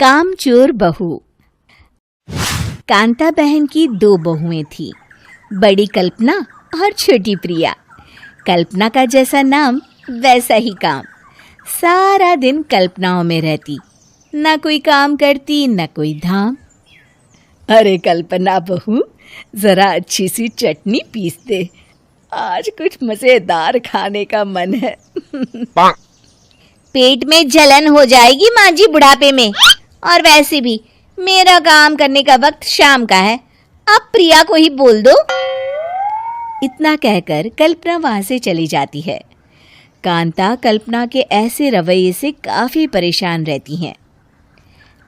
कामचोर बहू। कांता बहन की 2 बहुएं थीं, बड़ी कल्पना और छोटी प्रिया। कल्पना का जैसा नाम वैसा ही काम। सारा दिन कल्पनाओं में रहती, ना कोई काम करती न कोई धाम। अरे कल्पना बहू, जरा अच्छी सी चटनी पीस दे, आज कुछ मजेदार खाने का मन है। पेट में जलन हो जाएगी माँ जी बुढ़ापे में, और वैसे भी मेरा काम करने का वक्त शाम का है, आप प्रिया को ही बोल दो। इतना कहकर कल्पना वहां से चली जाती है। कांता कल्पना के ऐसे रवैये से काफी परेशान रहती हैं।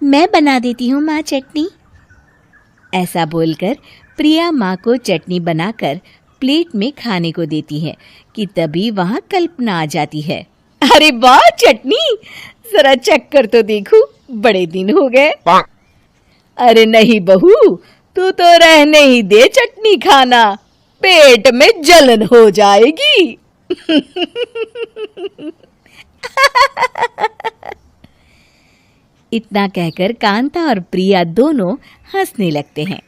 मैं बना देती हूँ माँ चटनी, ऐसा बोलकर प्रिया माँ को चटनी बनाकर प्लेट में खाने को देती है कि तभी वहां कल्पना आ जाती है। अरे वाह चटनी, जरा चख कर तो देखूं, बड़े दिन हो गए। अरे नहीं बहू, तू तो रहने ही दे चटनी खाना, पेट में जलन हो जाएगी। इतना कहकर कांता और प्रिया दोनों हंसने लगते हैं।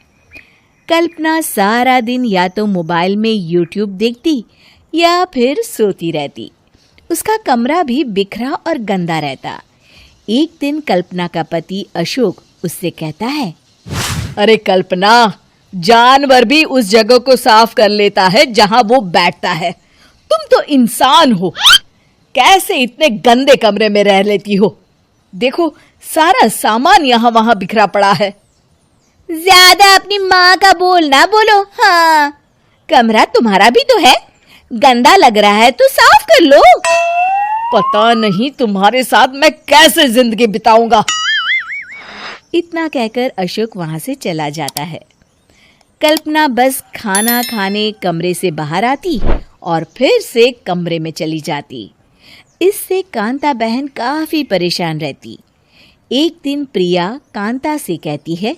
कल्पना सारा दिन या तो मोबाइल में यूट्यूब देखती या फिर सोती रहती। उसका कमरा भी बिखरा और गंदा रहता। एक दिन कल्पना का पति अशोक उससे कहता है, अरे कल्पना, जानवर भी उस जगह को साफ कर लेता है जहां वो बैठता है, तुम तो इंसान हो, कैसे इतने गंदे कमरे में रह लेती हो? देखो सारा सामान यहाँ वहां बिखरा पड़ा है। ज्यादा अपनी माँ का बोल ना बोलो। हाँ, कमरा तुम्हारा भी तो है, गंदा लग रहा है तो साफ कर लो। पता नहीं तुम्हारे साथ मैं कैसे जिंदगी बिताऊंगा। इतना कहकर अशोक वहां से चला जाता है। कल्पना बस खाना खाने कमरे से बाहर आती और फिर से कमरे में चली जाती। इससे कांता बहन काफी परेशान रहती। एक दिन प्रिया कांता से कहती है,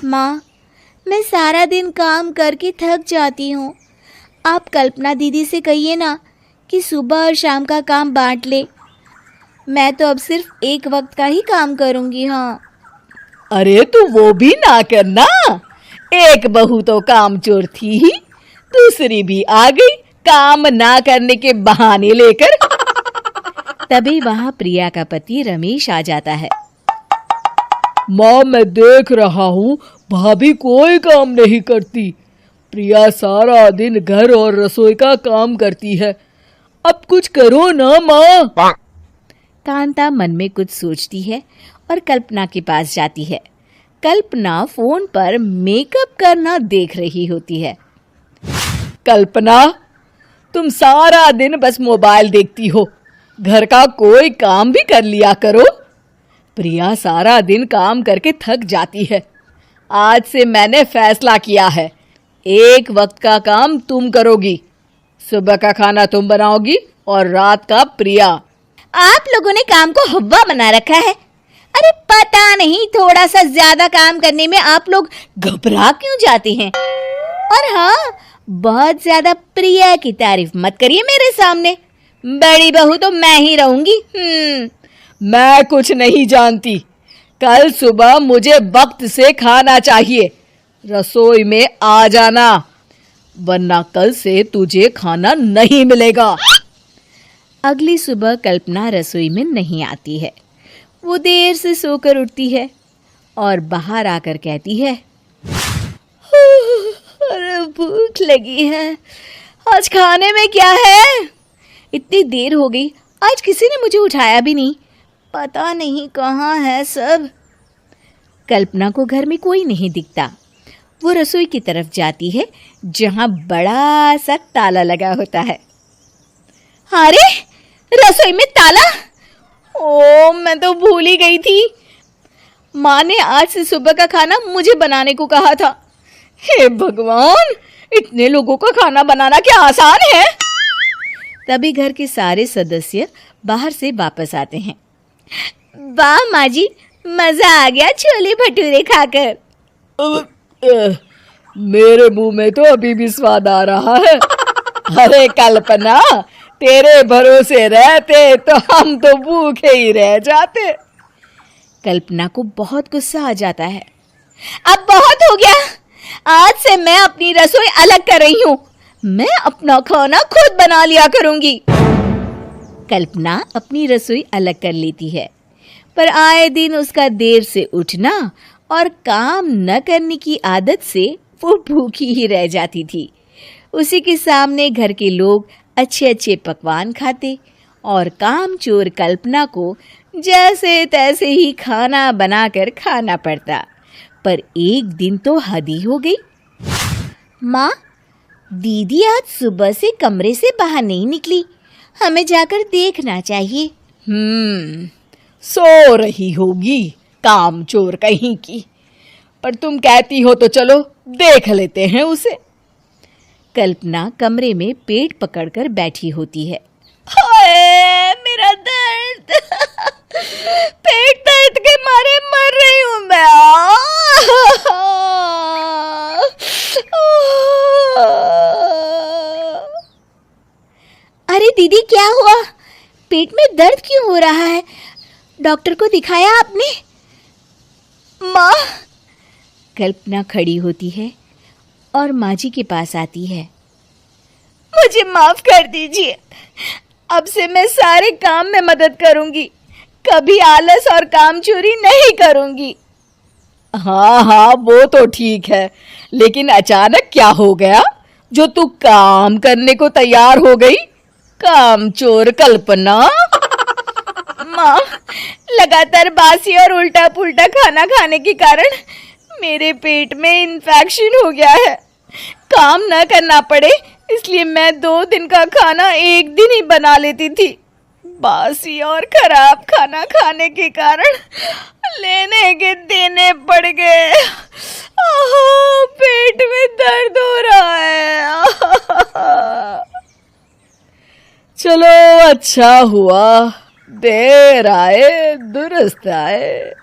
माँ, मैं सारा दिन काम करके थक जाती हूँ, आप कल्पना दीदी से कहिए ना कि सुबह और शाम का काम बांट ले, मैं तो अब सिर्फ एक वक्त का ही काम करूँगी। हाँ। अरे तू वो भी ना करना, एक बहू तो कामचोर थी ही, दूसरी भी आ गई काम ना करने के बहाने लेकर। तभी वहां प्रिया का पति रमेश आ जाता है। माँ, मैं देख रहा हूँ भाभी कोई काम नहीं करती, प्रिया सारा दिन घर और रसोई का काम करती है, अब कुछ करो ना माँ। कांता मन में कुछ सोचती है और कल्पना के पास जाती है। कल्पना फोन पर मेकअप करना देख रही होती है। कल्पना, तुम सारा दिन बस मोबाइल देखती हो, घर का कोई काम भी कर लिया करो। प्रिया सारा दिन काम करके थक जाती है, आज से मैंने फैसला किया है, एक वक्त का काम तुम करोगी, सुबह का खाना तुम बनाओगी और रात का प्रिया। आप लोगों ने काम को हव्वा बना रखा है। अरे पता नहीं थोड़ा सा ज्यादा काम करने में आप लोग घबरा क्यों जाते हैं। और हाँ, बहुत ज्यादा प्रिया की तारीफ मत करिए मेरे सामने, बड़ी बहू तो मैं ही रहूंगी। मैं कुछ नहीं जानती, कल सुबह मुझे वक्त से खाना चाहिए, रसोई में आ जाना, वरना कल से तुझे खाना नहीं मिलेगा। अगली सुबह कल्पना रसोई में नहीं आती है। वो देर से सोकर उठती है और बाहर आकर कहती है, अरे भूख लगी है, आज खाने में क्या है? इतनी देर हो गई, आज किसी ने मुझे उठाया भी नहीं, पता नहीं कहाँ है सब। कल्पना को घर में कोई नहीं दिखता। वो रसोई की तरफ जाती है जहाँ बड़ा सा ताला लगा होता है। अरे रसोई में ताला! ओ, मैं तो भूल ही गई थी। माँ ने आज से सुबह का खाना मुझे बनाने को कहा था। हे भगवान, इतने लोगों का खाना बनाना क्या आसान है? तभी घर के सारे सदस्य बाहर से वापस आते हैं। वाह माँ जी, मजा आ गया छोले भटूरे खाकर। मेरे मुंह में तो अभी भी स्वाद आ रहा है। अरे कल्पना, तेरे भरोसे रहते तो हम तो भूखे ही रह जाते। कल्पना को बहुत गुस्सा आ जाता है। अब बहुत हो गया, आज से मैं अपनी रसोई अलग कर रही हूँ। मैं अपना खाना खुद बना लिया करूंगी। कल्पना अपनी रसोई अलग कर लेती है, पर आए दिन उसका देर से उठना और काम न करने की आदत से वो भूखी ही रह जाती थी। उसी के सामने घर के लोग अच्छे अच्छे पकवान खाते और कामचोर कल्पना को जैसे तैसे ही खाना बनाकर खाना पड़ता। पर एक दिन तो हद ही हो गई। माँ, दीदी आज सुबह से कमरे से बाहर नहीं निकली, हमें जाकर देखना चाहिए। सो रही होगी कामचोर कहीं की, पर तुम कहती हो तो चलो देख लेते हैं उसे। कल्पना कमरे में पेट पकड़कर बैठी होती है। हाय मेरा दर्द, पेट दर्द के मारे मर रही हूँ मैं। अरे दीदी, क्या हुआ? पेट में दर्द क्यों हो रहा है? डॉक्टर को दिखाया आपने? माँ, कल्पना खड़ी होती है और माँ जी के पास आती है। मुझे माफ कर दीजिए, अब से मैं सारे काम में मदद करूंगी, कभी आलस और काम चोरी नहीं करूंगी। हाँ, वो तो ठीक है, लेकिन अचानक क्या हो गया जो तू काम करने को तैयार हो गई? कामचोर कल्पना। माँ, लगातार बासी और उल्टा पुल्टा खाना खाने के कारण मेरे पेट में इन्फेक्शन हो गया है। काम न करना पड़े इसलिए मैं 2 दिन का खाना एक दिन ही बना लेती थी। बासी और खराब खाना खाने के कारण लेने के देने पड़ गए। पेट में दर्द हो रहा है। चलो अच्छा हुआ, देर आए दुरुस्त आए।